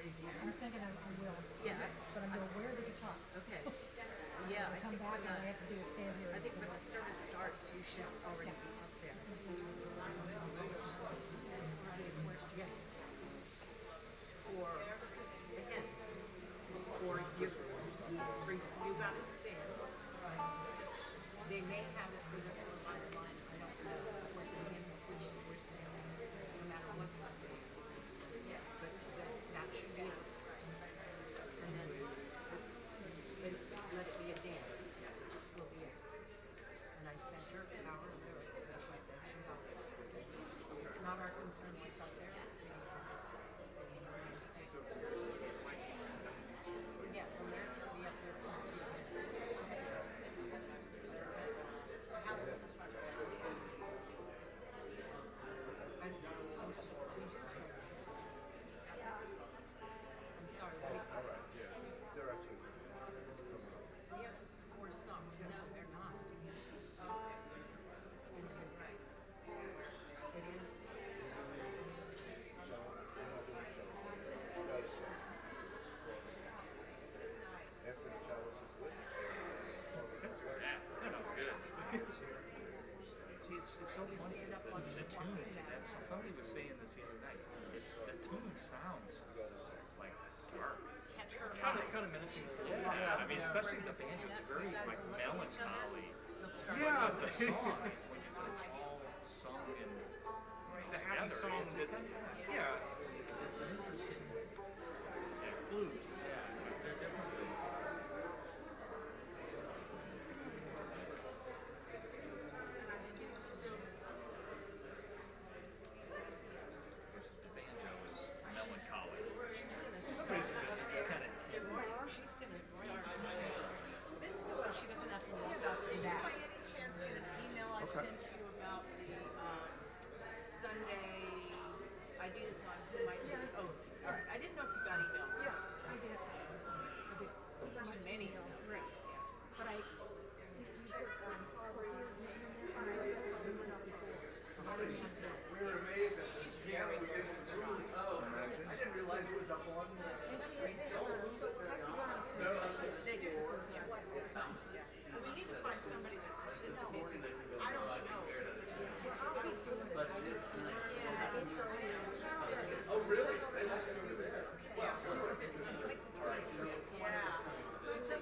I'm thinking I will. Yeah. But I'm going to wear the guitar. Okay. Yeah, I come back and I have to do a stand here. I think when the service starts, you should already be up there. Yes. For the hymns. For you got to sing. They may have it for this live line. I don't know. We're singing. We're singing. No matter what Sunday. Yeah, but that should be it. And then let it be a dance. Will be it. And I sent her power of lyrics, and she said she got it. It's not our concern what's up there. Yeah, the lyrics will be up there for 2 minutes. And we do. I'm sorry, All right, yeah. They're actually we have 4 songs. No, they're not. And you're right. It is. after the Chalice's witness. Yeah, that was good. See, it's so funny. The tune, somebody was saying this the other night. The tune sounds like dark. Catch her Kind of menacing. Yeah, I mean, especially the banjo. It's very like melancholy. Yeah. The song, when it's all sung and It's a happy together, song. Yeah. It's an interesting blues. Yeah, they're definitely. Versus the banjo is melancholy. Somebody's kind of She's going to start. So she doesn't have to look up to that. By any chance get an email I sent you about the Sunday ideas on who might do it? Oh, all right. I didn't know if you got emails. Yeah, I did. Too many. Right. But I, you put Sophia's name in there, and I wrote something else before. We were amazed that this piano was in the room. Oh, I didn't realize it was up on. And she had been on, so we'll have to go on. They do. Yeah. And we need to find somebody that participates. I don't know. I'll keep doing it. Oh, really? They left over there. I'd like to try it. Yeah. So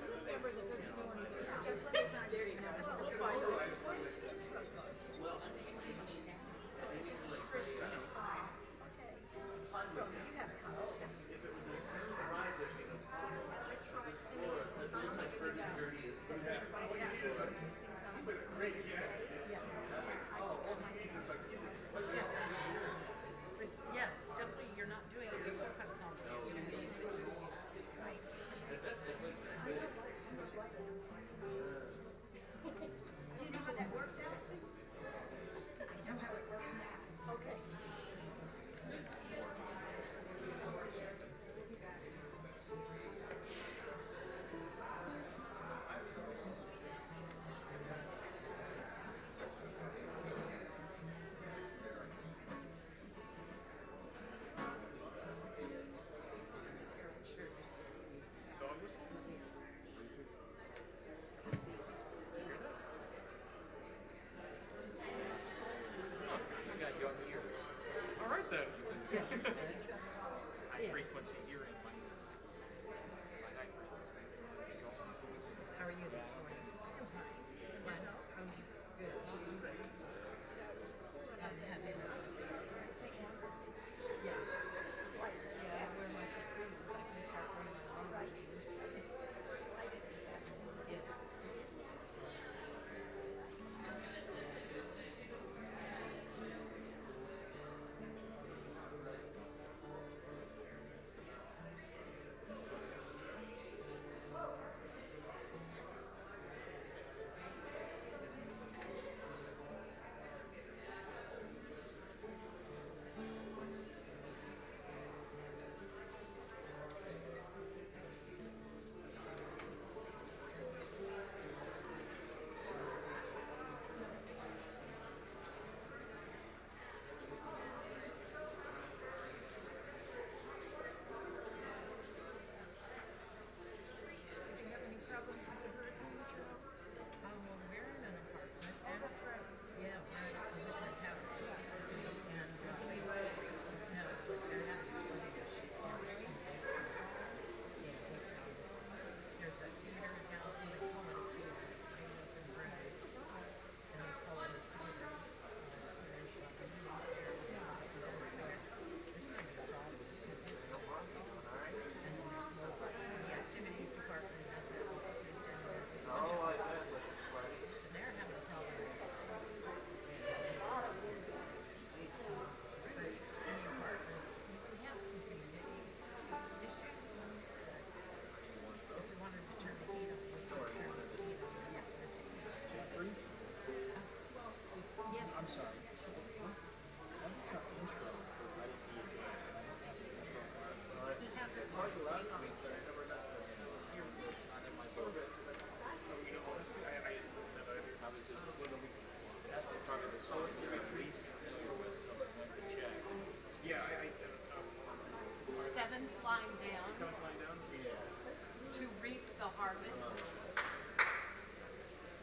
to reap the harvest.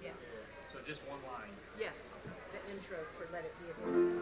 Yeah. So just one line. Yes. The intro for Let It Be a Breeze.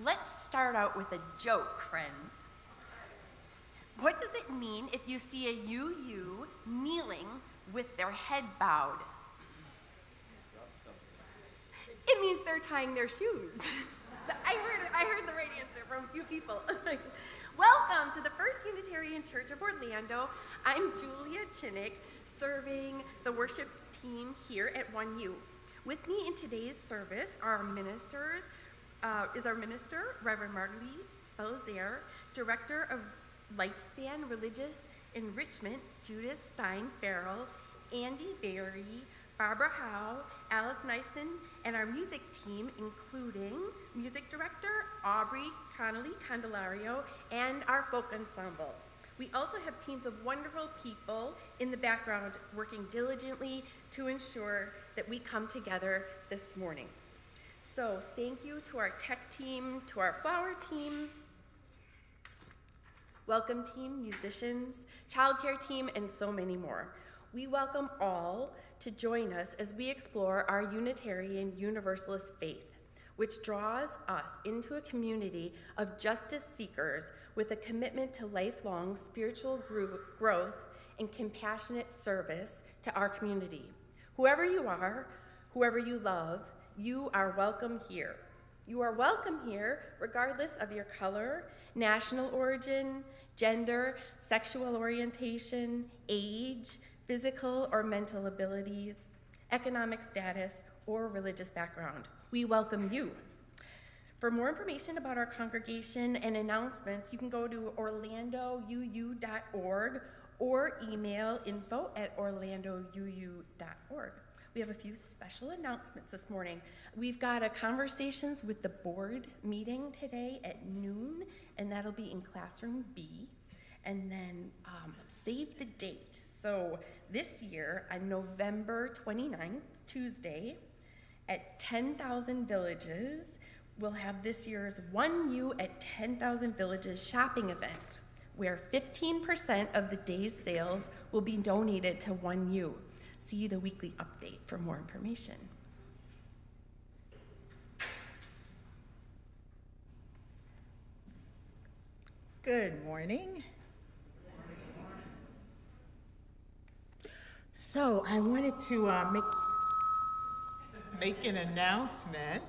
Let's start out with a joke, friends. What does it mean if you see a UU kneeling with their head bowed? It means they're tying their shoes. I heard the right answer from a few people. Welcome to the First Unitarian Church of Orlando. I'm Julia Chinnick, serving the worship team here at 1U. With me in today's service are our minister, Reverend Margalie, Belizaire, Director of Lifespan Religious Enrichment, Judith Stein-Farrall, Andy Berry, Barbara Howe, Alison Issen, and our music team, including music director Audrey, Connelly-Candelario, and our folk ensemble. We also have teams of wonderful people in the background working diligently to ensure that we come together this morning. So thank you to our tech team, to our flower team, welcome team, musicians, childcare team, and so many more. We welcome all to join us as we explore our Unitarian Universalist faith, which draws us into a community of justice seekers with a commitment to lifelong spiritual growth and compassionate service to our community. Whoever you are, whoever you love, you are welcome here. You are welcome here regardless of your color, national origin, gender, sexual orientation, age, physical or mental abilities, economic status, or religious background. We welcome you. For more information about our congregation and announcements, you can go to orlandouu.org or email info@orlandouu.org. We have a few special announcements this morning. We've got a conversations with the board meeting today at noon, and that'll be in classroom B. And then save the date. So this year, on November 29th, Tuesday, at 10,000 Villages, we'll have this year's 1U at 10,000 Villages shopping event, where 15% of the day's sales will be donated to 1U. See the weekly update for more information. Good morning. So I wanted to make an announcement.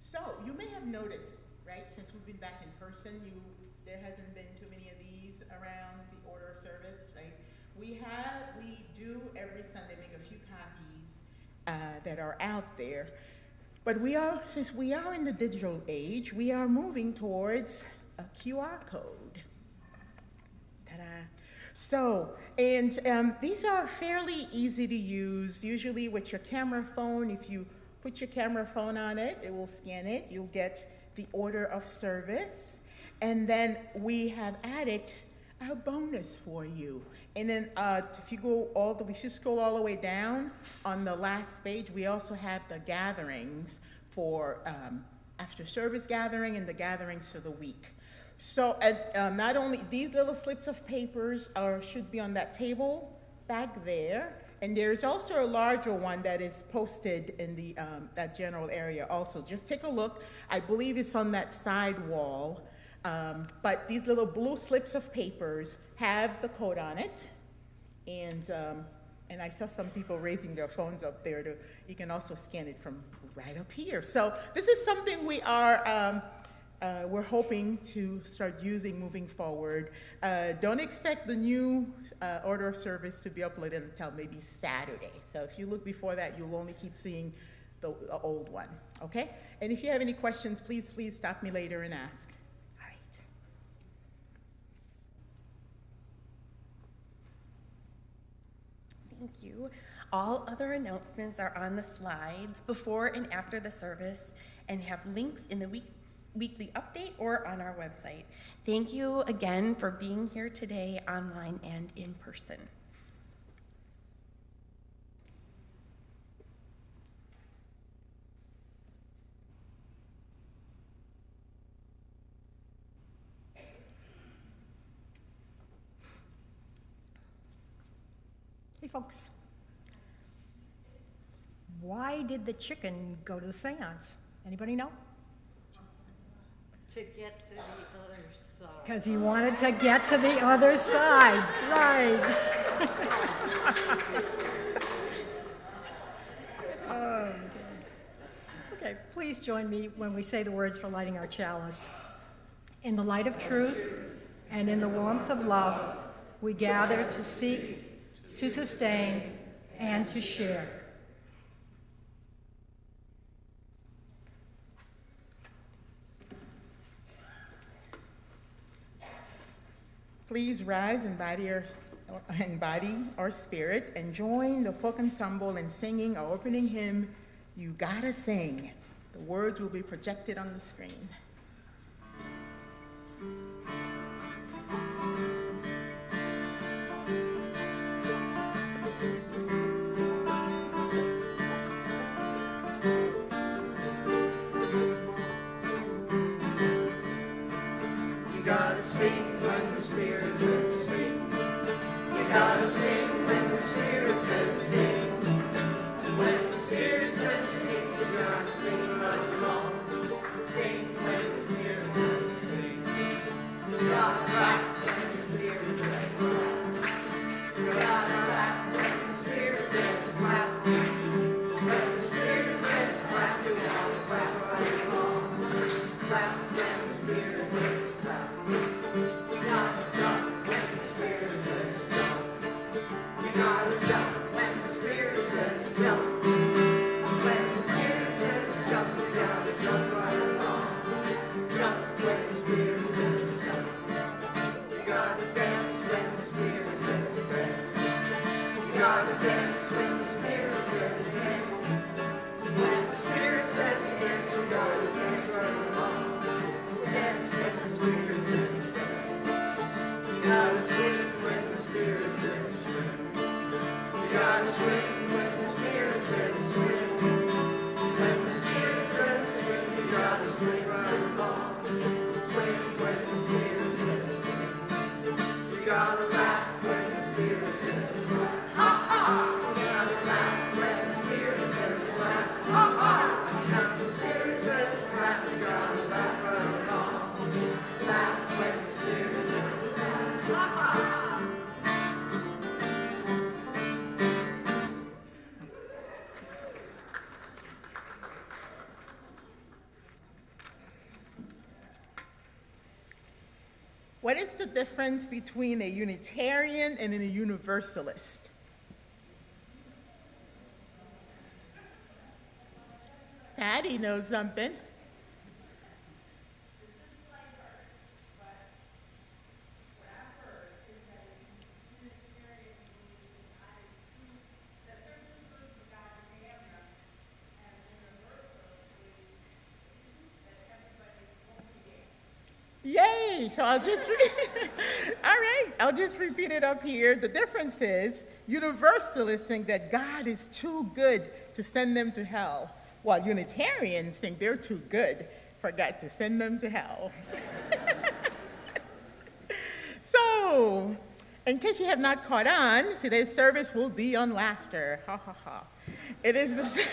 So you may have noticed, right, since we've been back in person, there hasn't been too many of these around the order of service, right? We do every Sunday make a few copies that are out there. But since we are in the digital age, we are moving towards a QR code. Ta-da. So, and these are fairly easy to use, usually with your camera phone. If you put your camera phone on it, it will scan it. You'll get the order of service. And then we have added a bonus for you. And then if you we should scroll all the way down on the last page, we also have the gatherings for after service gathering and the gatherings for the week. So not only these little slips of papers should be on that table back there, and there's also a larger one that is posted in the that general area also. Just take a look. I believe it's on that side wall. But these little blue slips of papers have the code on it, and I saw some people raising their phones up there. You can also scan it from right up here. So this is something we're hoping to start using moving forward. Don't expect the new order of service to be uploaded until maybe Saturday. So if you look before that, you'll only keep seeing the old one. Okay? And if you have any questions, please stop me later and ask. Thank you. All other announcements are on the slides before and after the service and have links in the weekly update or on our website. Thank you again for being here today, online and in person. Hey folks, why did the chicken go to the seance? Anybody know? To get to the other side. Because he wanted to get to the other side, right. Oh, okay, please join me when we say the words for lighting our chalice. In the light of truth and in the warmth of love, we gather to seek, to sustain, and to share. Please rise in body or spirit and join the folk ensemble in singing our opening hymn, You Gotta Sing. The words will be projected on the screen. What is the difference between a Unitarian and a Universalist? Patty knows something. Yay! So I'll just, all right, I'll just repeat it up here. The difference is Universalists think that God is too good to send them to hell, while Unitarians think they're too good for God to send them to hell. So, in case you have not caught on, today's service will be on laughter. Ha ha ha. It is the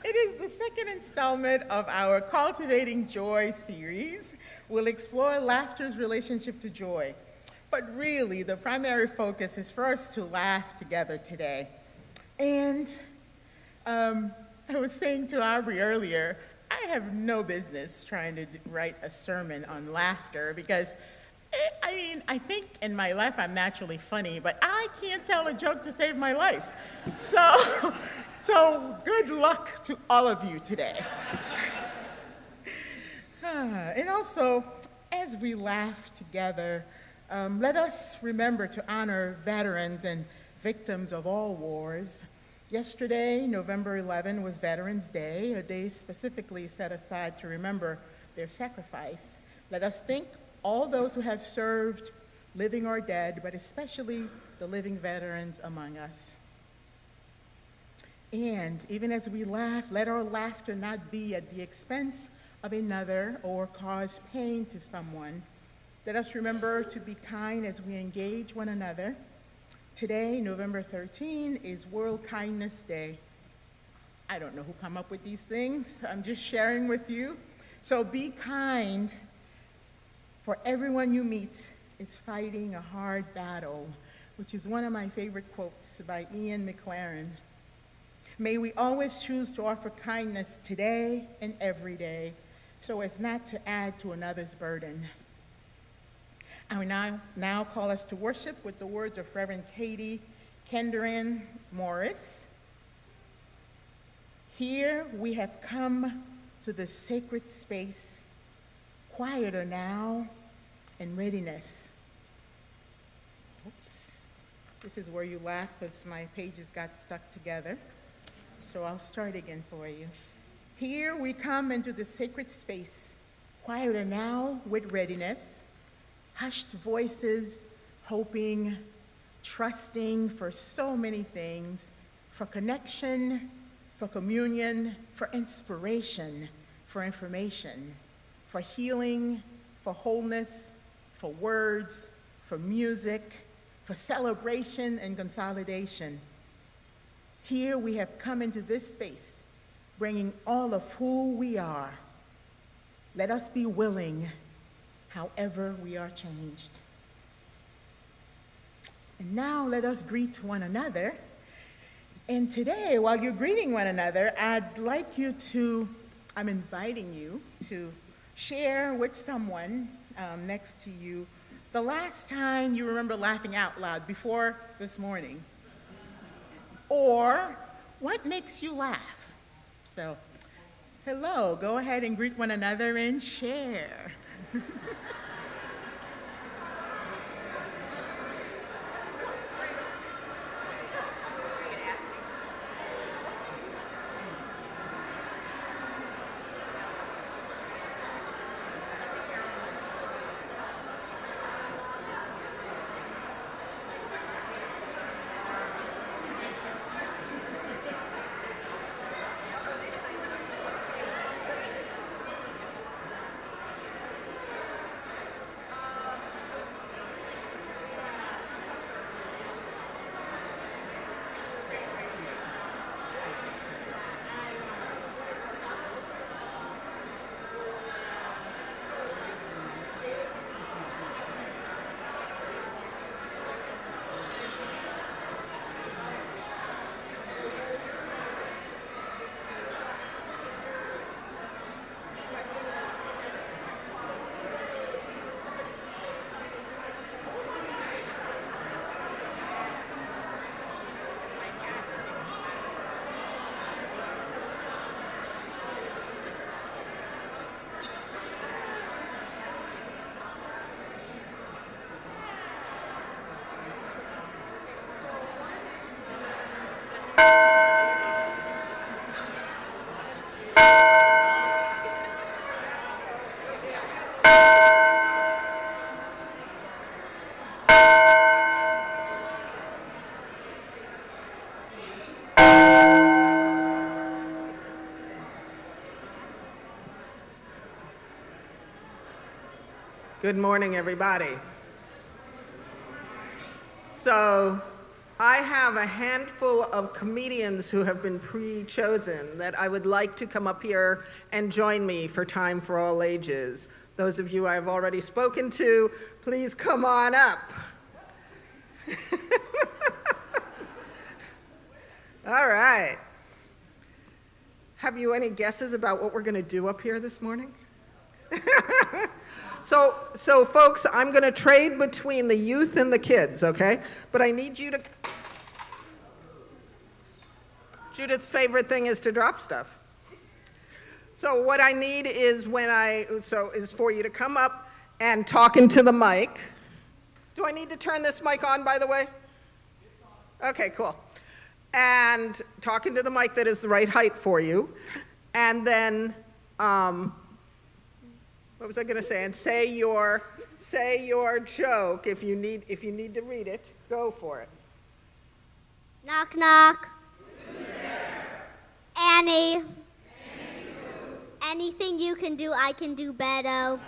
It is the second installment of our Cultivating Joy series. We'll explore laughter's relationship to joy. But really, the primary focus is for us to laugh together today. And I was saying to Aubrey earlier, I have no business trying to write a sermon on laughter because, I think in my life I'm naturally funny, but I can't tell a joke to save my life. So good luck to all of you today. And also, as we laugh together, let us remember to honor veterans and victims of all wars. Yesterday, November 11, was Veterans Day, a day specifically set aside to remember their sacrifice. Let us thank all those who have served, living or dead, but especially the living veterans among us. And even as we laugh, let our laughter not be at the expense of another or cause pain to someone. Let us remember to be kind as we engage one another. Today, November 13, is World Kindness Day. I don't know who come up with these things. I'm just sharing with you. So be kind, for everyone you meet is fighting a hard battle, which is one of my favorite quotes by Ian McLaren. May we always choose to offer kindness today and every day, so as not to add to another's burden. I will now call us to worship with the words of Reverend Katie Kendran Morris. Here we have come to the sacred space, quieter now and readiness. Oops. This is where you laugh because my pages got stuck together. So I'll start again for you. Here we come into the sacred space, quieter now with readiness, hushed voices, hoping, trusting for so many things, for connection, for communion, for inspiration, for information, for healing, for wholeness, for words, for music, for celebration and consolidation. Here we have come into this space, bringing all of who we are. Let us be willing, however we are changed. And now let us greet one another. And today, while you're greeting one another, I'm inviting you to share with someone next to you the last time you remember laughing out loud before this morning. Or what makes you laugh? So, hello, go ahead and greet one another and share. Good morning, everybody. So, I have a handful of comedians who have been pre-chosen that I would like to come up here and join me for Time for All Ages. Those of you I've already spoken to, please come on up. All right. Have you any guesses about what we're going to do up here this morning? So folks, I'm going to trade between the youth and the kids, okay? But I need you to... Judith's favorite thing is to drop stuff. So what I need is is for you to come up and talk into the mic. Do I need to turn this mic on, by the way? Okay, cool. And talk into the mic that is the right height for you. And then, what was I going to say? And say your joke. If you need to read it, go for it. Knock, knock. Who's there? Annie. Anything you can do, I can do better.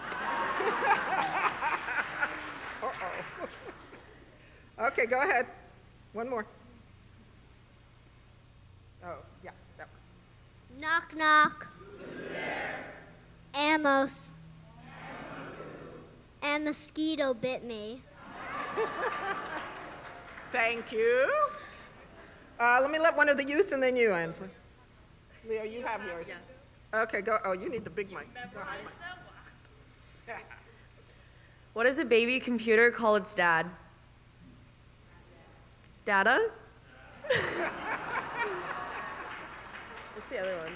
Uh-oh. Okay, go ahead. One more. Oh, yeah, that one. Knock, knock. Who's there? Amos. A mosquito bit me. Thank you. Let me let one of the youth and then you, Ansley. Leo, you have yours. Yeah. Okay, go. Oh, you need the big mic. What does a baby computer call its dad? Data? What's the other one?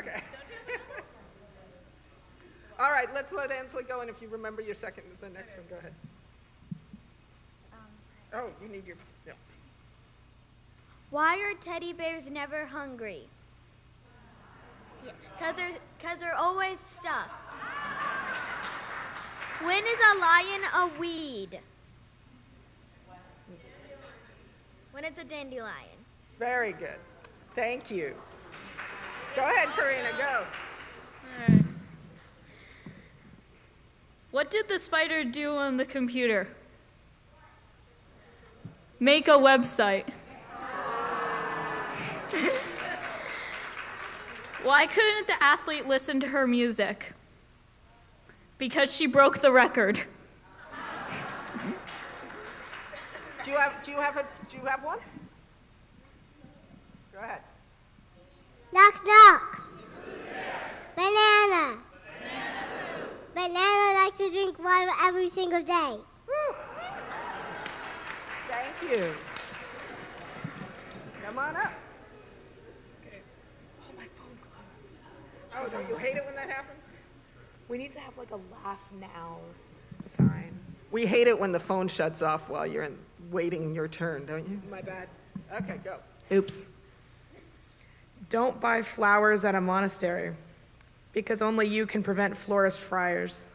Okay. All right, let's let Ansley go, and if you remember the next one, go ahead. Oh, you need your... Yeah. Why are teddy bears never hungry? Because they're always stuffed. When is a lion a weed? When it's a dandelion. Very good. Thank you. Go ahead, Karina, go. All right. What did the spider do on the computer? Make a website. Why couldn't the athlete listen to her music? Because she broke the record. Do you have one? Go ahead. Knock, knock. Banana. Banana likes to drink water every single day. Woo. Thank you. Come on up. Okay. Oh, my phone closed. Oh, don't you hate it when that happens? We need to have like a laugh now sign. We hate it when the phone shuts off while you're waiting your turn, don't you? My bad. Okay, go. Oops. Don't buy flowers at a monastery, because only you can prevent florist friars.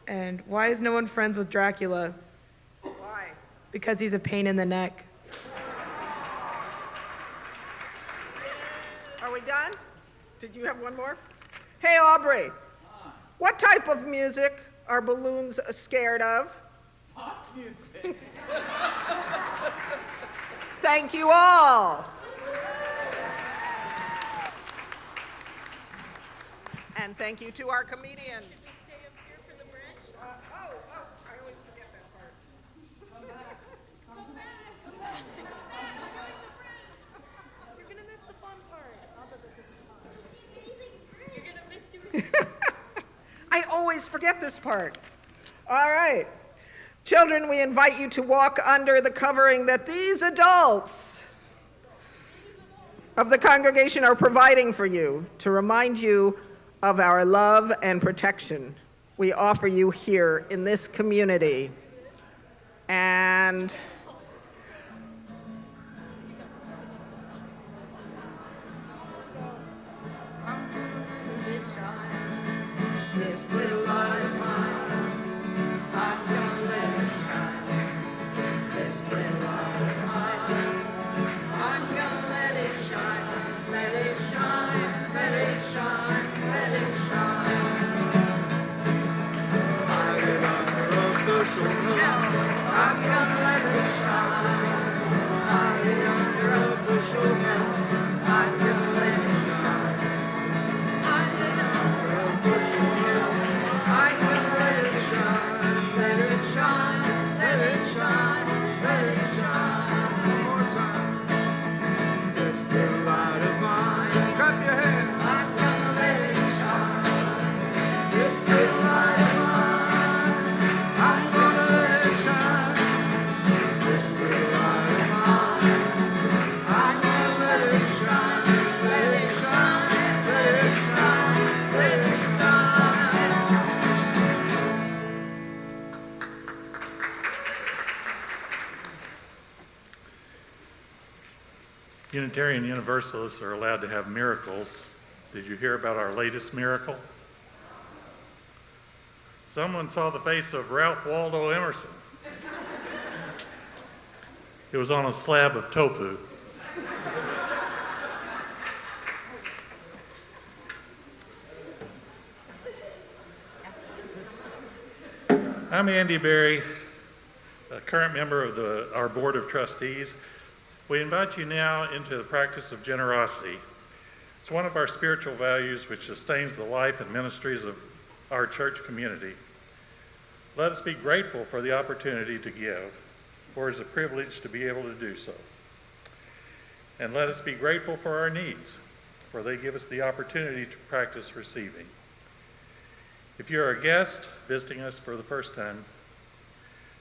And why is no one friends with Dracula? Why? Because he's a pain in the neck. Are we done? Did you have one more? Hey, Audrey. What type of music are balloons scared of? Pop music. Thank you all. And thank you to our comedians. Stay up here for the bridge. I always forget that part. Come back. You're going to miss the fun part. Not that this isn't fun. You're going to miss doing I always forget this part. All right. Children, we invite you to walk under the covering that these adults of the congregation are providing for you to remind you of our love and protection we offer you here in this community. And this little light of mine, I'm gonna let it shine. This little light of mine, I'm gonna let it shine, let it shine. Unitarian Universalists are allowed to have miracles. Did you hear about our latest miracle? Someone saw the face of Ralph Waldo Emerson. It was on a slab of tofu. I'm Andy Berry, a current member of our Board of Trustees. We invite you now into the practice of generosity. It's one of our spiritual values which sustains the life and ministries of our church community. Let us be grateful for the opportunity to give, for it is a privilege to be able to do so. And let us be grateful for our needs, for they give us the opportunity to practice receiving. If you're a guest visiting us for the first time,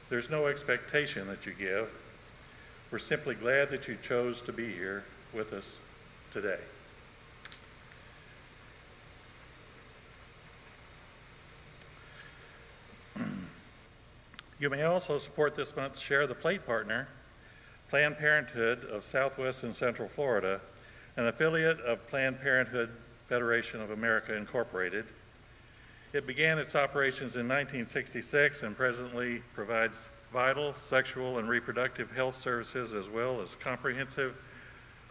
there's no expectation that you give. We're simply glad that you chose to be here with us today. You may also support this month's Share the Plate partner, Planned Parenthood of Southwest and Central Florida, an affiliate of Planned Parenthood Federation of America Incorporated. It began its operations in 1966 and presently provides vital sexual and reproductive health services as well as comprehensive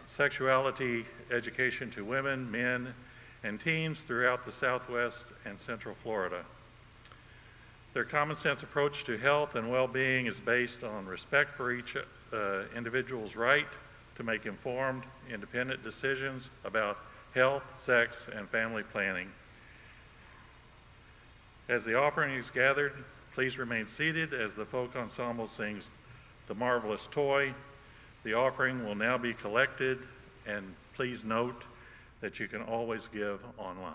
sexuality education to women, men, and teens throughout the Southwest and Central Florida. Their common sense approach to health and well-being is based on respect for each individual's right to make informed, independent decisions about health, sex, and family planning. As the offering is gathered, please remain seated as the folk ensemble sings The Marvelous Toy. The offering will now be collected, and please note that you can always give online.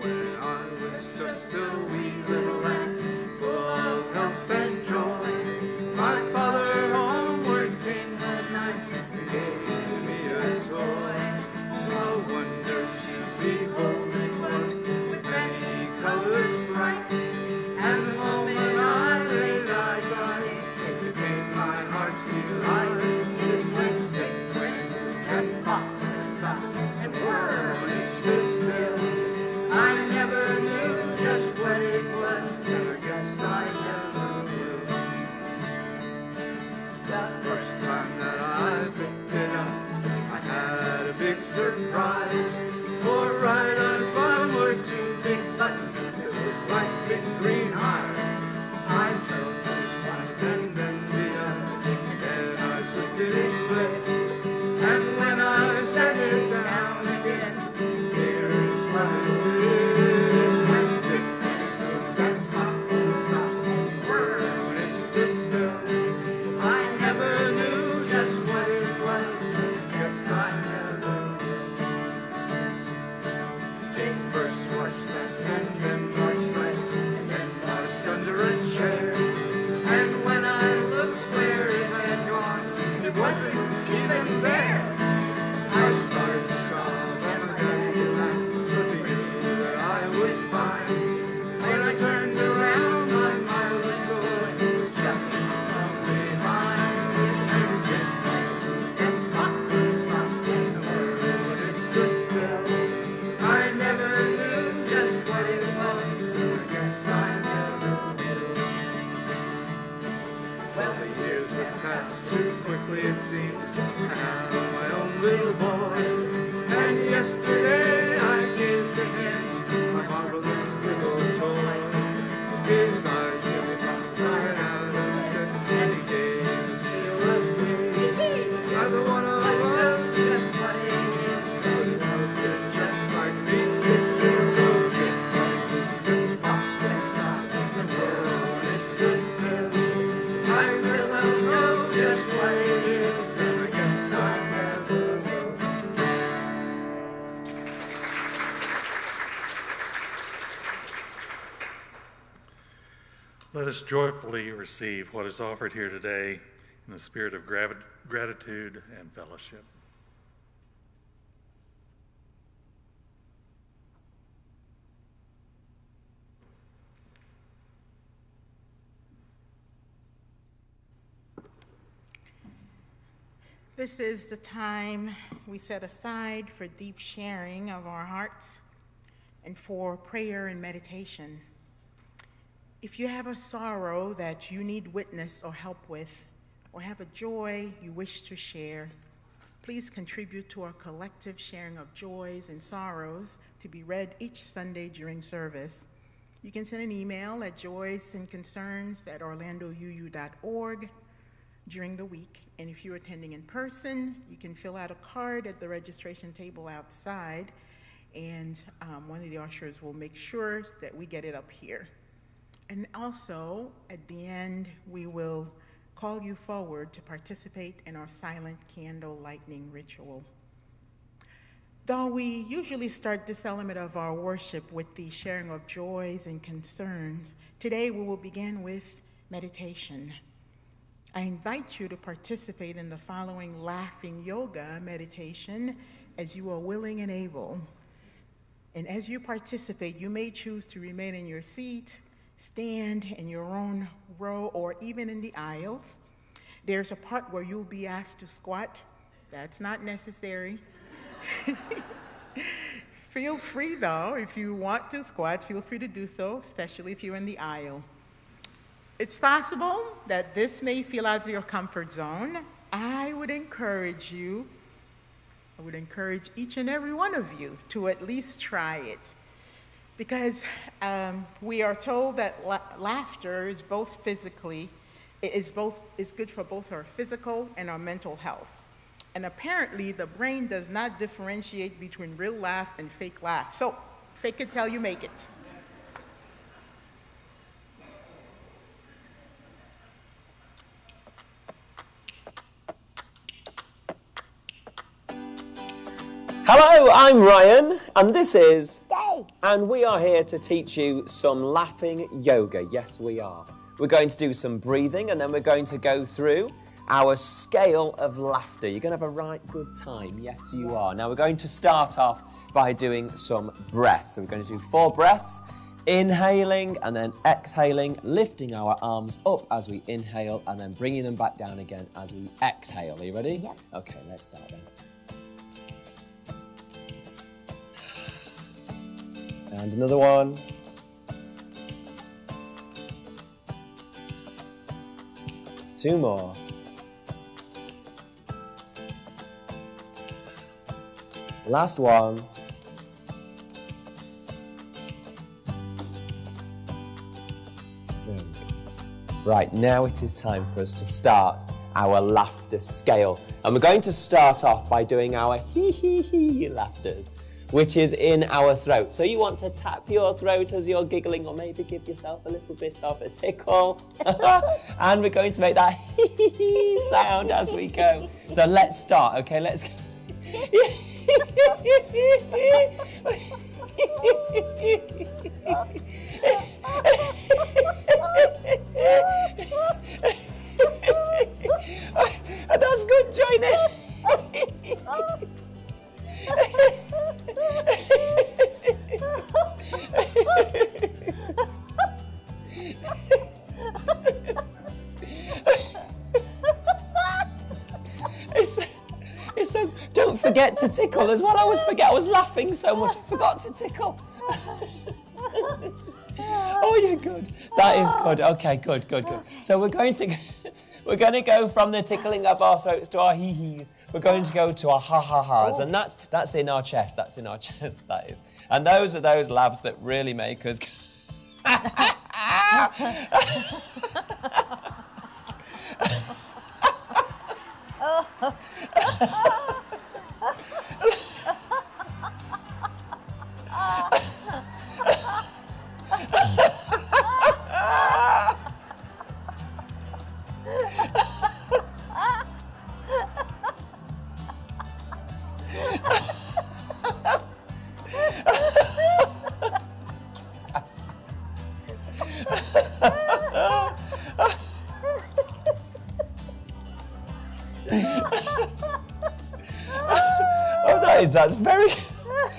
When I was just a wee little lad, full of health and joy, my father homeward came that night and gave me a toy. A wonder to behold it was, with many colors bright. And the moment I laid eyes on it, it became my heart's delight. It went sing, swing, and pop, and stop, and whirl, and it stood still. I never knew just what it was, and I guess I never will. The first time that I picked it up, I had a big surprise. For right on its bottom were two big buttons that looked like big green eyes. I felt first one and then the other, and then I twisted its flip. And when I set it down again, here's what it did. And sick and it goes and pop and stop and whirl when it stood still. I never knew just what it was, and guess I never will. Take first washed left and then washed right, and then washed under a chair. And when I looked where it had gone, it wasn't even there. I started to sob and my daddy laughed, 'cause he knew that I would find. When I turned around, my marvelous toy was just from behind. And sick and pop and stop and whirl when it stood still. I never knew just what it was, and I guess I never will. Well, the years have passed too quickly, it seems. Now I'm my own little boy. And yesterday I gave to him my marvelous little toy. His eyes really popped right out as I said, and he gave his feel of me. Neither one of us just what it is, but it was it just like me. It still goes sick and pop and stop and whirl when it stood still. I still don't know just what it is, and I guess I never will. Let us joyfully receive what is offered here today in the spirit of gratitude and fellowship. This is the time we set aside for deep sharing of our hearts and for prayer and meditation. If you have a sorrow that you need witness or help with, or have a joy you wish to share, please contribute to our collective sharing of joys and sorrows to be read each Sunday during service. You can send an email at joysandconcerns@orlandouu.org during the week. And if you're attending in person, you can fill out a card at the registration table outside, and one of the ushers will make sure that we get it up here. And also, at the end, we will call you forward to participate in our silent candle lighting ritual. Though we usually start this element of our worship with the sharing of joys and concerns, today we will begin with meditation. I invite you to participate in the following laughing yoga meditation as you are willing and able. And as you participate, you may choose to remain in your seat, stand in your own row, or even in the aisles. There's a part where you'll be asked to squat. That's not necessary. Feel free, though, if you want to squat, feel free to do so, especially if you're in the aisle. It's possible that this may feel out of your comfort zone. I would encourage each and every one of you to at least try it, because we are told that laughter is good for both our physical and our mental health. And apparently, the brain does not differentiate between real laugh and fake laugh. So, fake it till you make it. Hello, I'm Ryan, and this is Dave. And we are here to teach you some laughing yoga. Yes, we are. We're going to do some breathing, and then we're going to go through our scale of laughter. You're going to have a right good time. Yes, you are. Now, we're going to start off by doing some breaths. So we're going to do 4 breaths, inhaling and then exhaling, lifting our arms up as we inhale, and then bringing them back down again as we exhale. Are you ready? Yeah. Okay, let's start then. And another one. Two more. Last one. Right, now it is time for us to start our laughter scale. And we're going to start off by doing our hee laughters, which is in our throat. So you want to tap your throat as you're giggling, or maybe give yourself a little bit of a tickle. And we're going to make that hee sound as we go. So let's start, okay? Let's go. That's good, join it. Don't forget to tickle as well. I always forget. I was laughing so much I forgot to tickle. Oh, you're good. That is good. Okay, good. So we're going to go from the tickling of our throats to our hee-hees. We're going to go to our ha-ha-has, and that's in our chest. That's in our chest, that is. And those are those laughs that really make us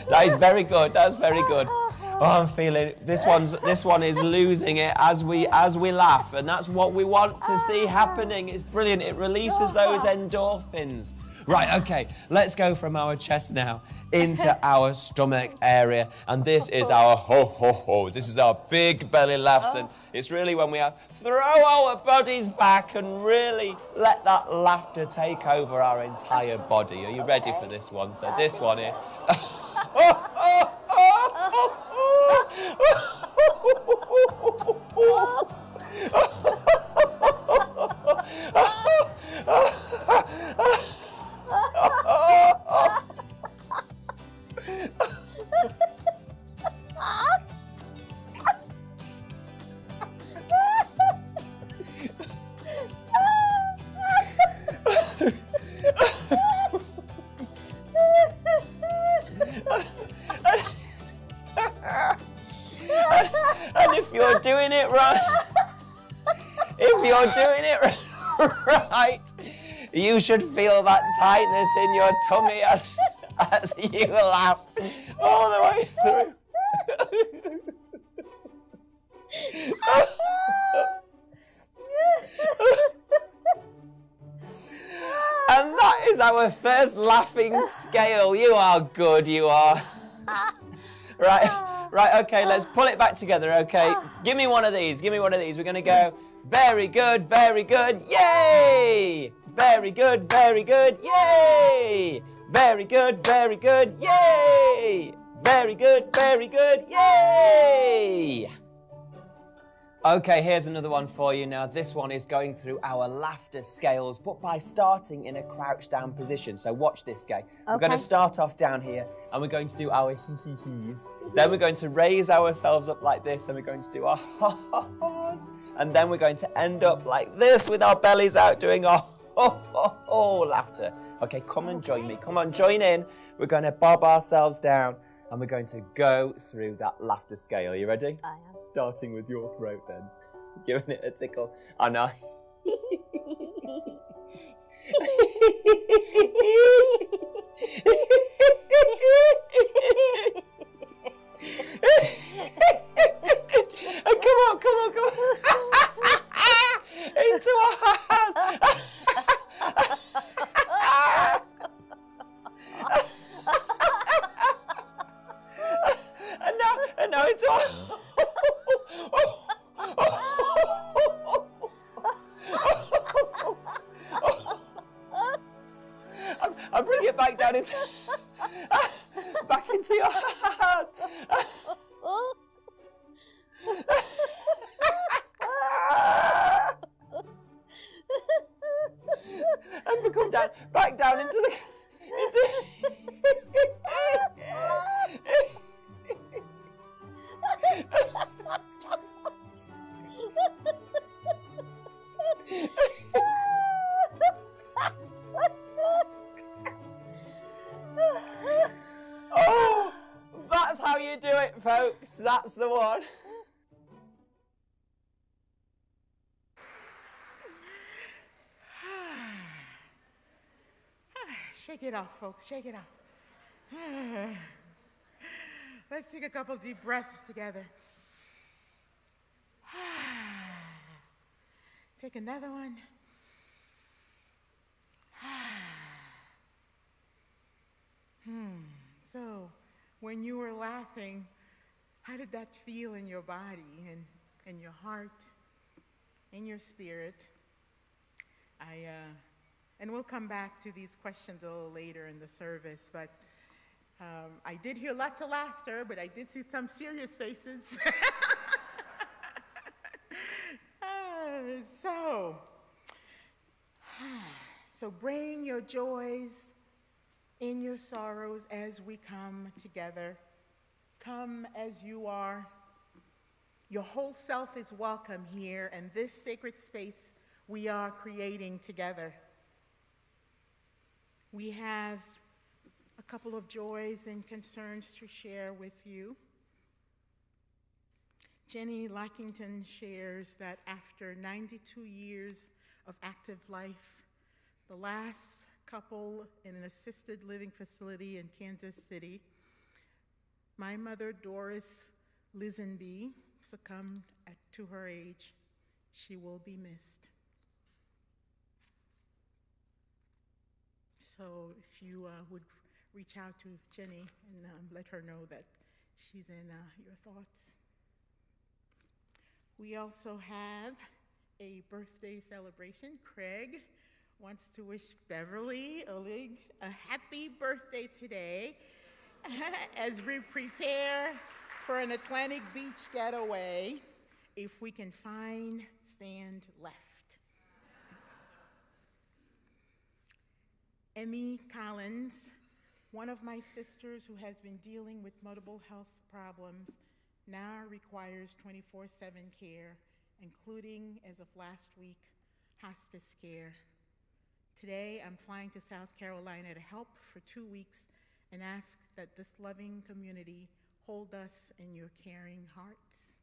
That is very good. That's very good. Oh, I'm feeling this one is losing it as we laugh, and that's what we want to see happening. It's brilliant. It releases those endorphins. Right, okay, let's go from our chest now into our stomach area. And this is our ho-ho-hos. This is our big belly laughs. And it's really when we throw our bodies back and really let that laughter take over our entire body. Are you ready for this one? So this one is... And if you're doing it right, right, you should feel that tightness in your tummy as you laugh all the way through. And that is our first laughing scale. You are good, you are. Right, okay, let's pull it back together, okay? Give me one of these, We're going to go, very good, yay! Very good, yay! Very good, yay! Very good, yay! Okay, here's another one for you now. This one is going through our laughter scales, but by starting in a crouched down position. So watch this, Gay. We're going to start off down here, and we're going to do our hee-hee-hees. Then we're going to raise ourselves up like this, and we're going to do our ha-ha-has. And then we're going to end up like this with our bellies out doing our ho-ho-ho laughter. Okay, come and join me. Come on, join in. We're going to bob ourselves down, and we're going to go through that laughter scale. Are you ready? I am. Starting with your throat then. Giving it a tickle. Oh no. Come on. Into our hands. And now into our... I'll bring it back down into... back into your hands. And we come down, back down into the... Oh, that's how you do it, folks. That's the one. Shake it off, folks. Shake it off. Let's take a couple deep breaths together. Take another one. So, when you were laughing, how did that feel in your body and in your heart, in your spirit? And we'll come back to these questions a little later in the service, but I did hear lots of laughter, but I did see some serious faces. So bring your joys in your sorrows as we come together. Come as you are. Your whole self is welcome here, and this sacred space we are creating together. We have a couple of joys and concerns to share with you. Jenny Lackington shares that after 92 years of active life, the last couple in an assisted living facility in Kansas City, my mother, Doris Lisenby, succumbed to her age. She will be missed. So if you would reach out to Jenny and let her know that she's in your thoughts. We also have a birthday celebration. Craig wants to wish Beverly Olig a happy birthday today as we prepare for an Atlantic Beach getaway, if we can find sand left. Emmy Collins, one of my sisters who has been dealing with multiple health problems, now requires 24/7 care, including, as of last week, hospice care. Today, I'm flying to South Carolina to help for 2 weeks and ask that this loving community hold us in your caring hearts.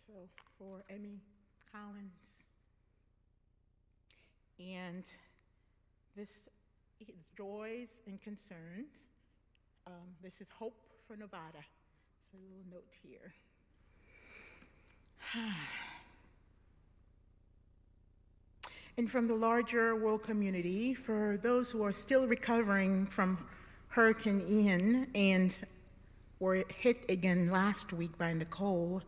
So for Emmy Collins. And this is Joys and Concerns. This is Hope for Nevada. So a little note here. And from the larger world community, for those who are still recovering from Hurricane Ian and were hit again last week by Nicole,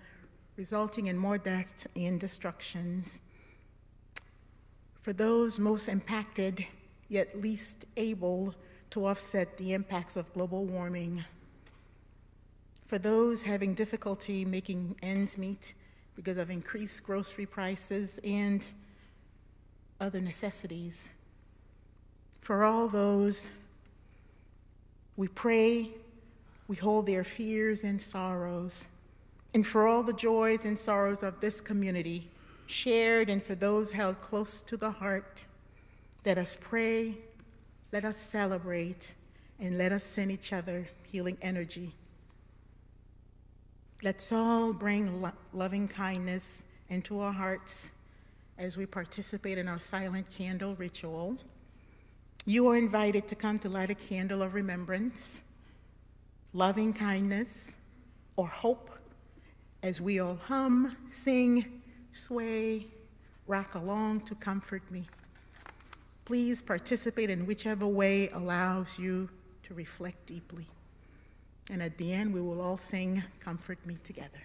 resulting in more deaths and destructions. For those most impacted, yet least able to offset the impacts of global warming. For those having difficulty making ends meet because of increased grocery prices and other necessities. For all those, we pray, we hold their fears and sorrows. And for all the joys and sorrows of this community, shared, and for those held close to the heart, let us pray, let us celebrate, and let us send each other healing energy. Let's all bring loving kindness into our hearts as we participate in our silent candle ritual. You are invited to come to light a candle of remembrance, loving kindness, or hope, as we all hum, sing, sway, rock along to comfort me. Please participate in whichever way allows you to reflect deeply. And at the end, we will all sing Comfort Me together.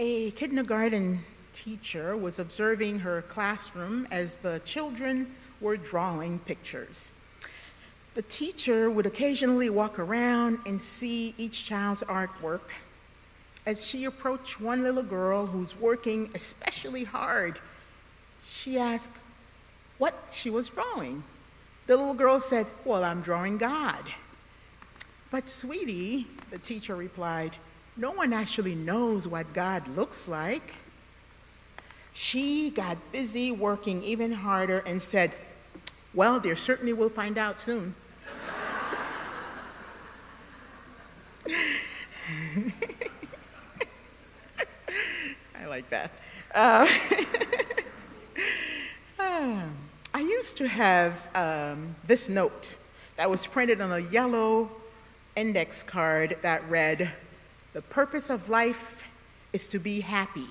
A kindergarten teacher was observing her classroom as the children were drawing pictures. The teacher would occasionally walk around and see each child's artwork. As she approached one little girl who's working especially hard, she asked what she was drawing. The little girl said, "Well, I'm drawing God." "But sweetie," the teacher replied, "no one actually knows what God looks like." She got busy working even harder and said, "Well, they certainly will find out soon." I like that. I used to have this note that was printed on a yellow index card that read, "The purpose of life is to be happy."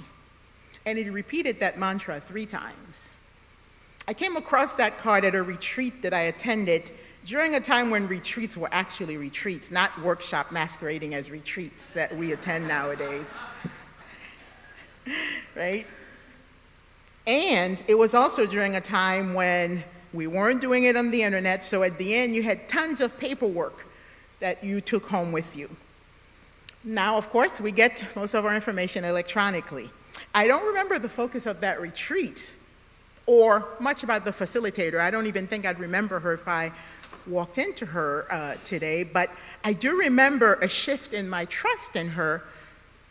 And it repeated that mantra 3 times. I came across that card at a retreat that I attended during a time when retreats were actually retreats, not workshop masquerading as retreats that we attend nowadays. Right? And it was also during a time when we weren't doing it on the internet, so at the end you had tons of paperwork that you took home with you. Now, of course, we get most of our information electronically. I don't remember the focus of that retreat or much about the facilitator. I don't even think I'd remember her if I walked into her today, but I do remember a shift in my trust in her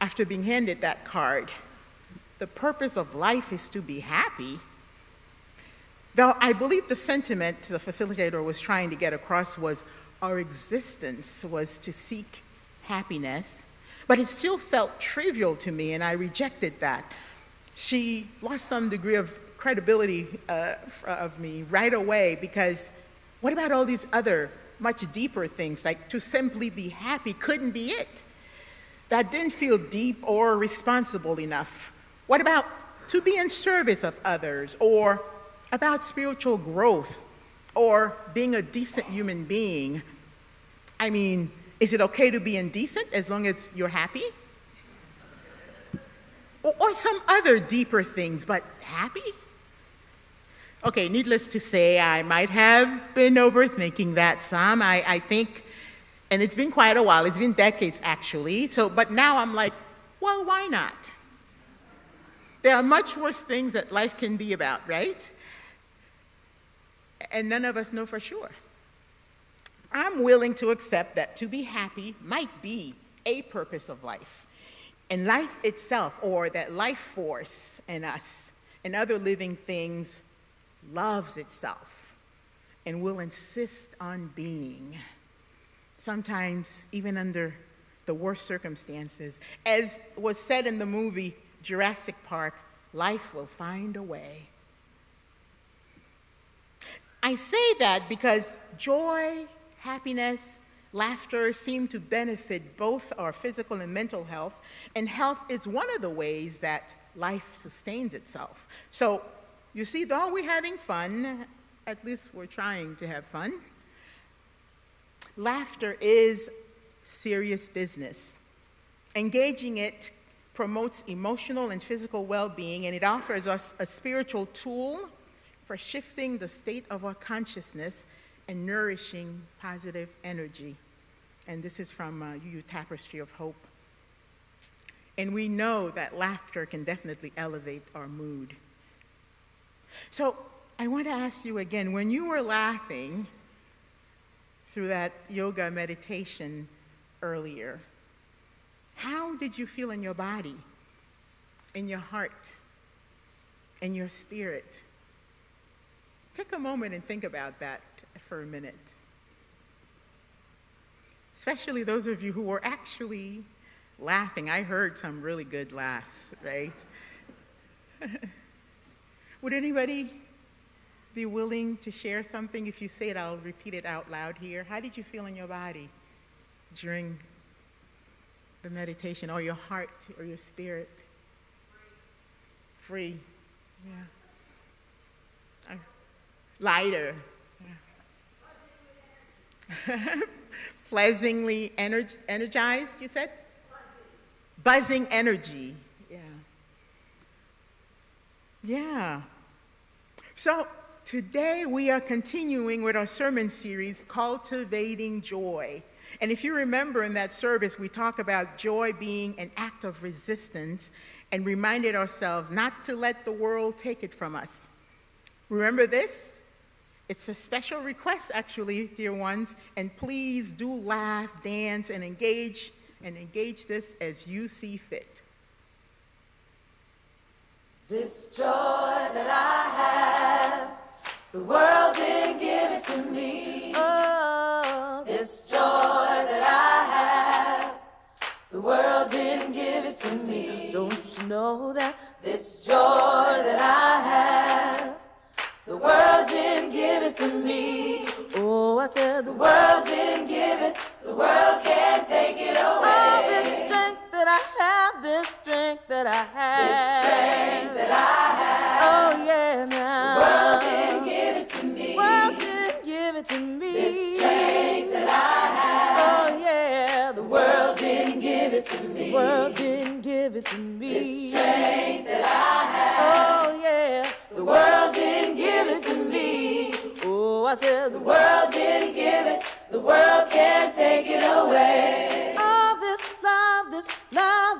after being handed that card. The purpose of life is to be happy. Though I believe the sentiment the facilitator was trying to get across was our existence was to seek happiness, but it still felt trivial to me, and I rejected that. She lost some degree of credibility of me right away, because what about all these other much deeper things, like to simply be happy couldn't be it? That didn't feel deep or responsible enough. What about to be in service of others, or about spiritual growth, or being a decent human being? I mean, is it okay to be indecent as long as you're happy? Or some other deeper things, but happy? Okay, needless to say, I might have been overthinking that some. I think, and it's been quite a while, it's been decades actually, but now I'm like, well, why not? There are much worse things that life can be about, right? And none of us know for sure. I'm willing to accept that to be happy might be a purpose of life. And life itself, or that life force in us and other living things, loves itself and will insist on being, sometimes even under the worst circumstances. As was said in the movie Jurassic Park, life will find a way. I say that because joy, happiness, laughter seem to benefit both our physical and mental health, and health is one of the ways that life sustains itself. So, you see, though we're having fun, at least we're trying to have fun, laughter is serious business. Engaging it promotes emotional and physical well-being, and it offers us a spiritual tool for shifting the state of our consciousness and nourishing positive energy. And this is from UU Tapestry of Hope. And we know that laughter can definitely elevate our mood. So I want to ask you again, when you were laughing through that yoga meditation earlier, how did you feel in your body, in your heart, in your spirit? Take a moment and think about that for a minute. Especially those of you who were actually laughing. I heard some really good laughs, right? Would anybody be willing to share something? If you say it, I'll repeat it out loud here. How did you feel in your body during the meditation, or your heart, or your spirit? Free. Yeah. Lighter. Yeah. Pleasantly energized, you said? Buzzing energy. Yeah. Yeah. So today we are continuing with our sermon series, Cultivating Joy. And if you remember in that service, we talked about joy being an act of resistance and reminded ourselves not to let the world take it from us. Remember this? It's a special request, actually, dear ones, and please do laugh, dance, and engage this as you see fit. This joy that I have, the world didn't give it to me. Oh, this joy that I have, the world didn't give it to me. Don't you know that this joy that I have, the world didn't give it to me. Oh, I said the world didn't give it, the world can't take it away. Oh, this strength that I have, this strength that I have, this strength that I have. Oh, yeah, now. The world didn't give it to me. The world didn't give it to me. This strength that I have. Oh, yeah, the world didn't give it to me. The world didn't give it to me. This strength that I have. Oh, yeah, the world didn't give it to me. Oh, I said the world didn't give it, the world can't take it away. Oh, this love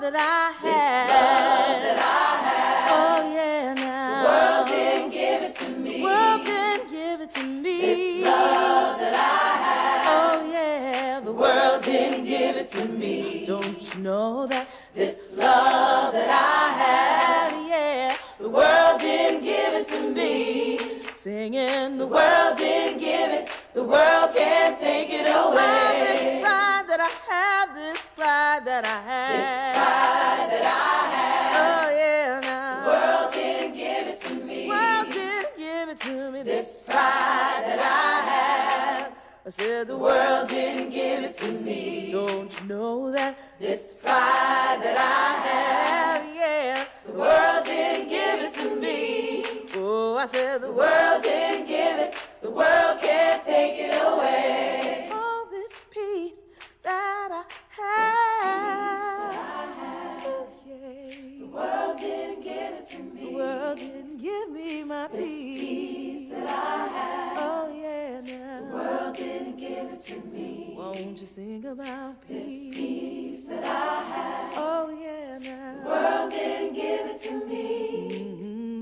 that I have, this love that I have. Oh, yeah, now. The world didn't give it to me. The world didn't give it to me. This love that I have. Oh, yeah, the world didn't give it to me. Don't you know that this love that I have, yeah, the world didn't give it to me. Singing, the world didn't give it, the world can't take it away. Oh, this pride that I have, this pride that I have, this pride that I have. Oh, yeah, now. The world didn't give it to me. The world didn't give it to me. This pride that I have. I said the world didn't give it to me. Don't you know that this pride that I have, yeah, the world didn't give it to me. Oh, I said the world didn't give it, the world can't take it away. All this peace that I have, oh, yeah. The world didn't give it to me. The world didn't give me my peace. This peace that I have, oh yeah, now. The world didn't give it to me. Won't you sing about peace? This peace that I have, oh yeah, now. The world didn't give it to me.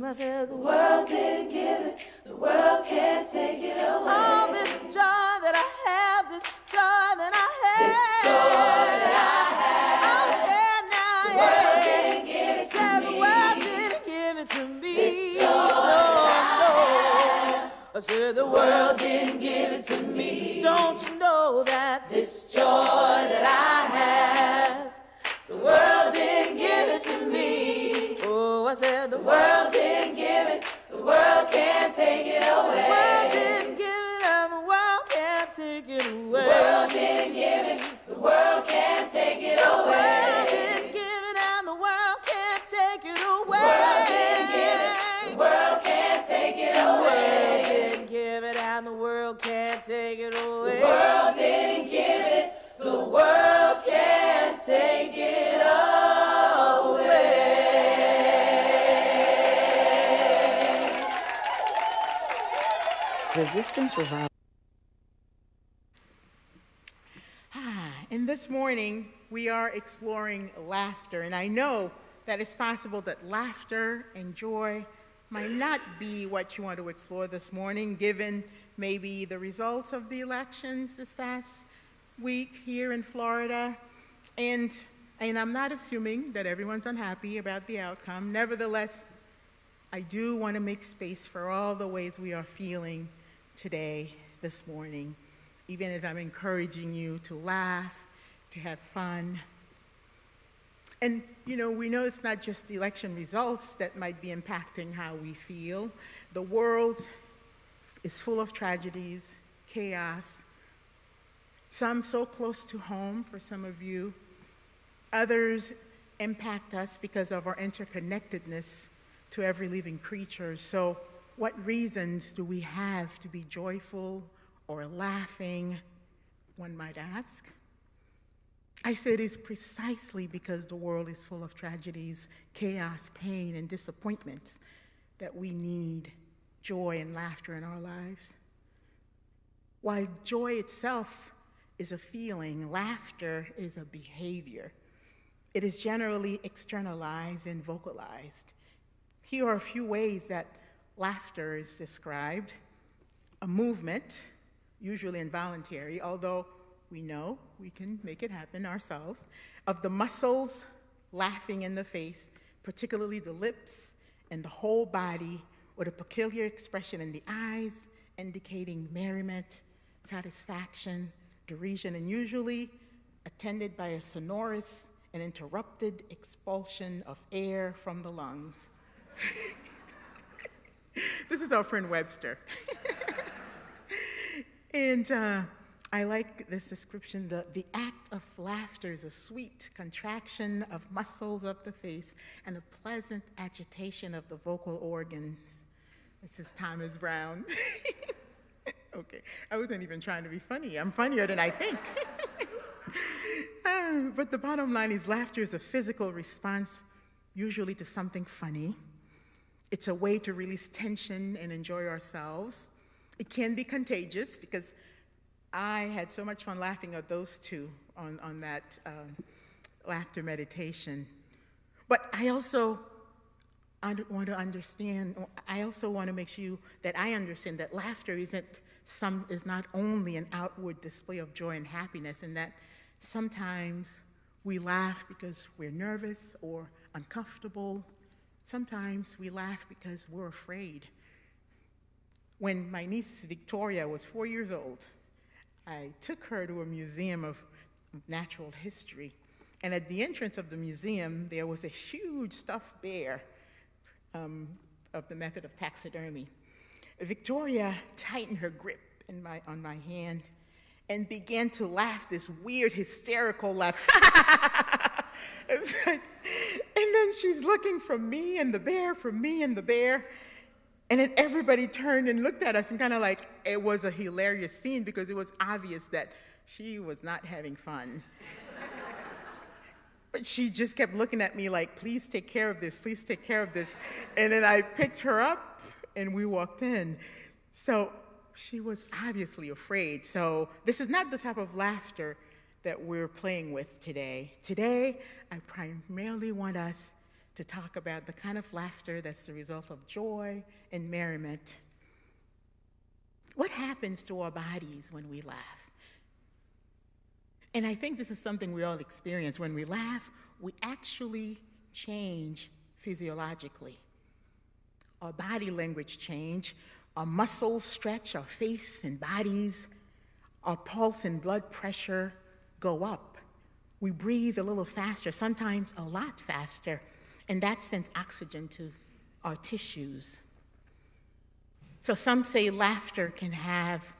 I said the world didn't give it, the world can't take it away. All this joy that I have, this joy that I have, this joy that I have. Oh yeah, now, the world didn't give it to me. The world didn't give it to me. This joy that I have. I said the world didn't give it to me. Don't you know that this joy that I have, the world didn't give it to me. Oh, I said the world didn't give it, the world can't take it away. The world didn't give it and the world can't take it away. The world didn't give it, the world can't take it away. The world didn't give it and the world can't take it away. The world didn't give it, the world can't take it away. The world didn't give it and the world can't take it away. The world didn't give it, the world can't take it away. Resistance Revival. And this morning, we are exploring laughter. And I know that it's possible that laughter and joy might not be what you want to explore this morning, given maybe the results of the elections this past week here in Florida. And I'm not assuming that everyone's unhappy about the outcome. Nevertheless, I do want to make space for all the ways we are feeling today, this morning, even as I'm encouraging you to laugh, to have fun. And, you know, we know it's not just the election results that might be impacting how we feel. The world is full of tragedies, chaos, some so close to home for some of you. Others impact us because of our interconnectedness to every living creature. So what reasons do we have to be joyful or laughing, one might ask? I say it is precisely because the world is full of tragedies, chaos, pain, and disappointments that we need joy and laughter in our lives. While joy itself is a feeling, laughter is a behavior. It is generally externalized and vocalized. Here are a few ways that laughter is described. A movement, usually involuntary, although we know we can make it happen ourselves, of the muscles laughing in the face, particularly the lips and the whole body, with a peculiar expression in the eyes, indicating merriment, satisfaction, derision, and usually attended by a sonorous and interrupted expulsion of air from the lungs. This is our friend Webster. And I like this description. The act of laughter is a sweet contraction of muscles of the face and a pleasant agitation of the vocal organs. This is Thomas Brown. Okay, I wasn't even trying to be funny. I'm funnier than I think. But the bottom line is laughter is a physical response, usually to something funny. It's a way to release tension and enjoy ourselves. It can be contagious because I had so much fun laughing at those two on that laughter meditation. But I also want to understand, I also want to make sure that I understand that laughter is not only an outward display of joy and happiness, and that sometimes we laugh because we're nervous or uncomfortable. Sometimes we laugh because we're afraid. When my niece Victoria was 4 years old, I took her to a museum of natural history. And at the entrance of the museum, there was a huge stuffed bear of the method of taxidermy. Victoria tightened her grip on my hand and began to laugh, this weird, hysterical laugh. And then she's looking from me and the bear, from me and the bear. And then everybody turned and looked at us and kind of like, it was a hilarious scene because it was obvious that she was not having fun. But she just kept looking at me like, please take care of this, please take care of this. And then I picked her up and we walked in. So she was obviously afraid. So this is not the type of laughter that we're playing with today. Today, I primarily want us to talk about the kind of laughter that's the result of joy and merriment. What happens to our bodies when we laugh? And I think this is something we all experience. When we laugh, we actually change physiologically. Our body language change, our muscles stretch, our face and bodies, our pulse and blood pressure go up. We breathe a little faster, sometimes a lot faster, and that sends oxygen to our tissues. So some say laughter can have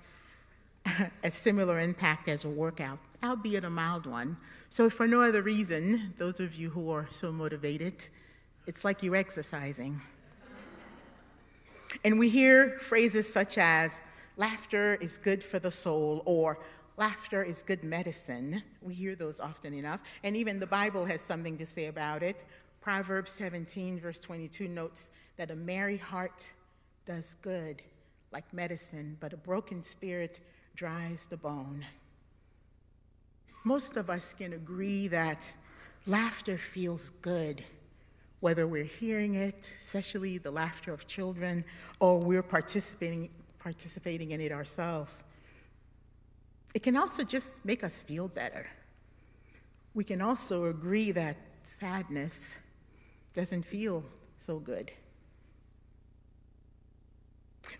a similar impact as a workout, albeit a mild one. So if for no other reason, those of you who are so motivated, it's like you're exercising. And we hear phrases such as, laughter is good for the soul, or laughter is good medicine. We hear those often enough. And even the Bible has something to say about it. Proverbs 17, verse 22 notes that a merry heart does good like medicine, but a broken spirit dries the bone. Most of us can agree that laughter feels good, whether we're hearing it, especially the laughter of children, or we're participating in it ourselves. It can also just make us feel better. We can also agree that sadness doesn't feel so good.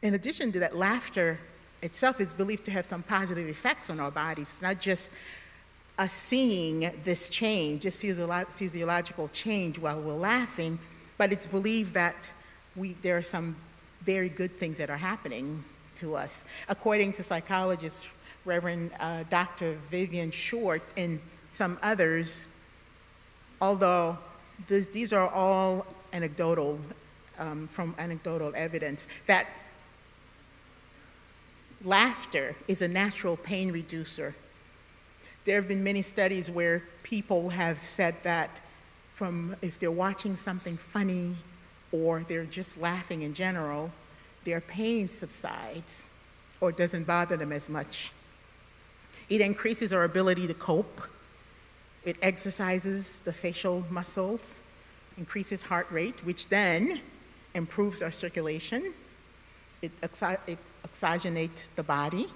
In addition to that, laughter itself is believed to have some positive effects on our bodies. It's not just us seeing this change, this physiological change while we're laughing, but it's believed that there are some very good things that are happening to us. According to psychologist Reverend Dr. Vivian Short and some others, although these are all anecdotal, from anecdotal evidence, that laughter is a natural pain reducer. There have been many studies where people have said that if they're watching something funny or they're just laughing in general, their pain subsides or doesn't bother them as much. It increases our ability to cope. It exercises the facial muscles, increases heart rate, which then improves our circulation. It oxygenates the body.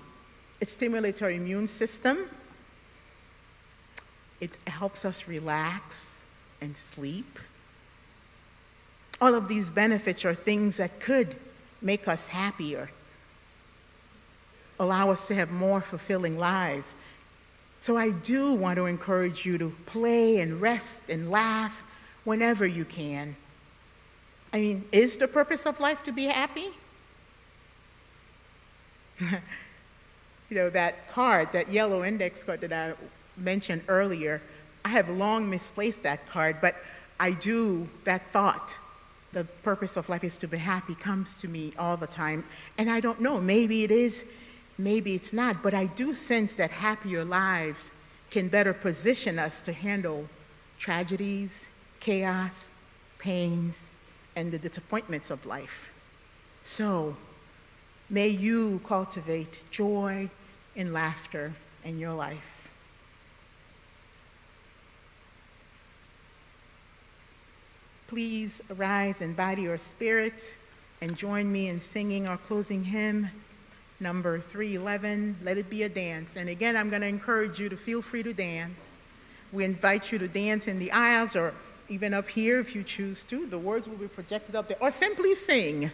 It stimulates our immune system. It helps us relax and sleep. All of these benefits are things that could make us happier, allow us to have more fulfilling lives. So I do want to encourage you to play and rest and laugh whenever you can. I mean, is the purpose of life to be happy? You know, that card, that yellow index card that I mentioned earlier, I have long misplaced that card, but that thought, the purpose of life is to be happy, comes to me all the time. And I don't know, maybe it is, maybe it's not, but I do sense that happier lives can better position us to handle tragedies, chaos, pains, and the disappointments of life. So, may you cultivate joy and laughter in your life. Please arise in body or spirit and join me in singing our closing hymn, number 311, Let It Be a Dance. And again, I'm going to encourage you to feel free to dance. We invite you to dance in the aisles or even up here if you choose to. The words will be projected up there, or simply sing.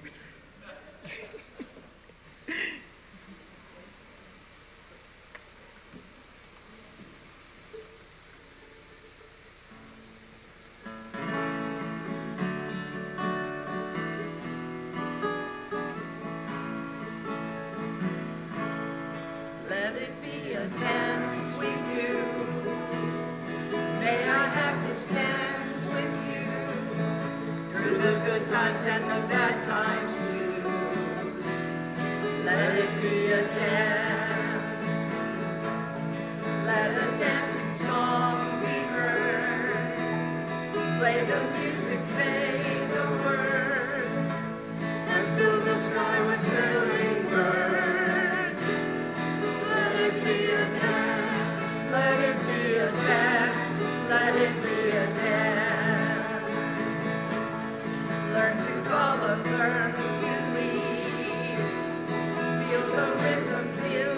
Let it be a dance we do. May I have this dance with you through the good times and the bad times too. Let it be a dance. Let a dancing song be heard. Play the music, say the words, and fill the sky with sailing birds. Let it be a dance. Let it be a dance. Let it be a dance. Learn to follow, learn to lead. Feel the rhythm, feel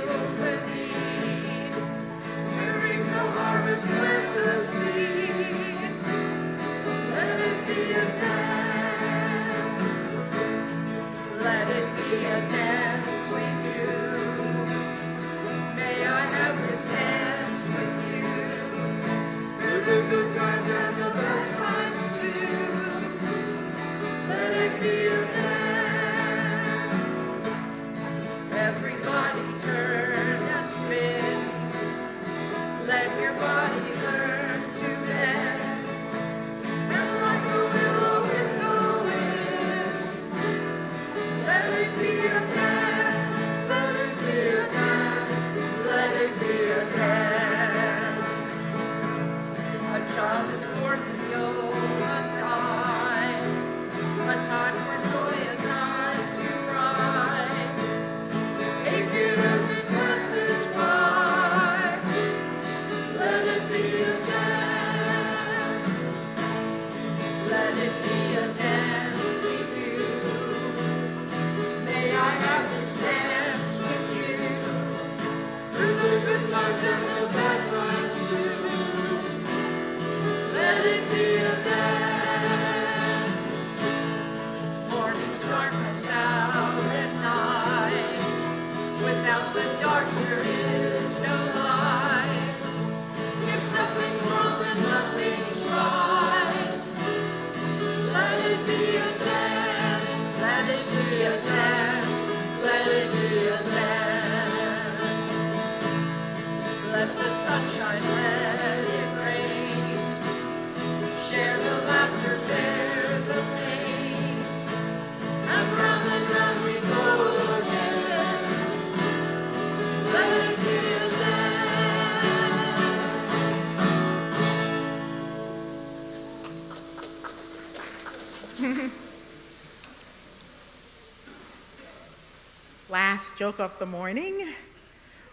last joke of the morning.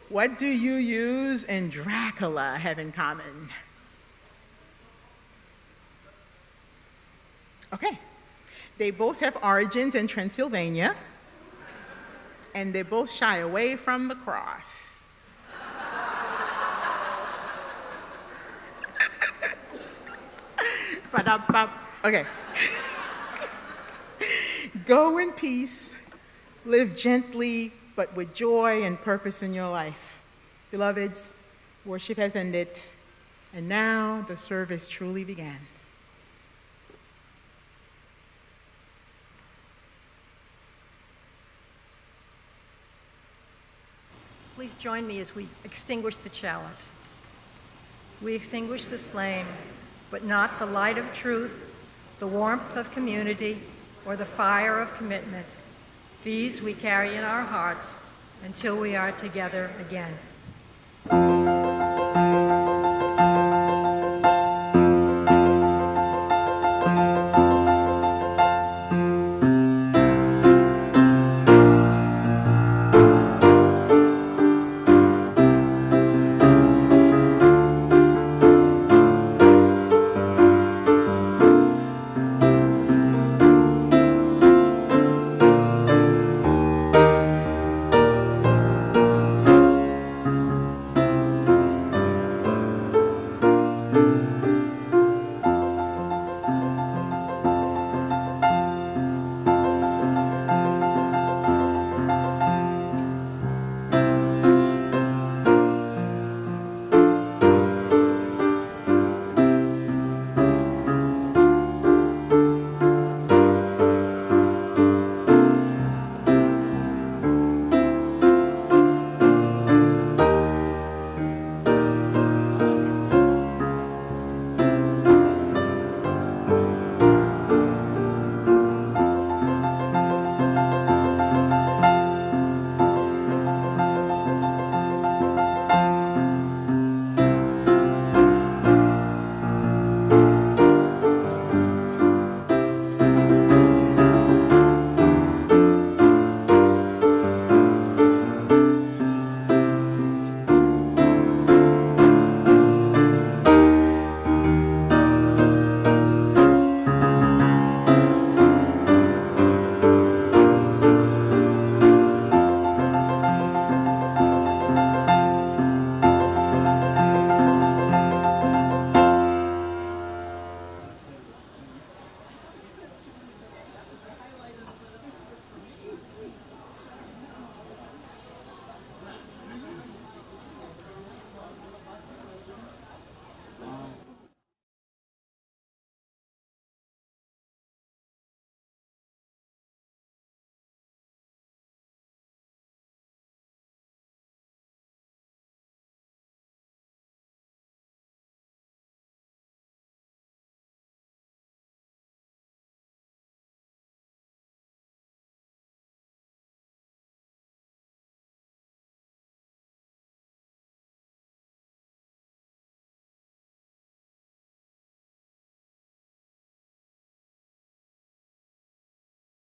What do you use and Dracula have in common? Okay. They both have origins in Transylvania, and they both shy away from the cross. Okay. Go in peace, live gently, but with joy and purpose in your life. Beloveds, worship has ended, and now the service truly begins. Please join me as we extinguish the chalice. We extinguish this flame, but not the light of truth, the warmth of community, or the fire of commitment. These we carry in our hearts until we are together again.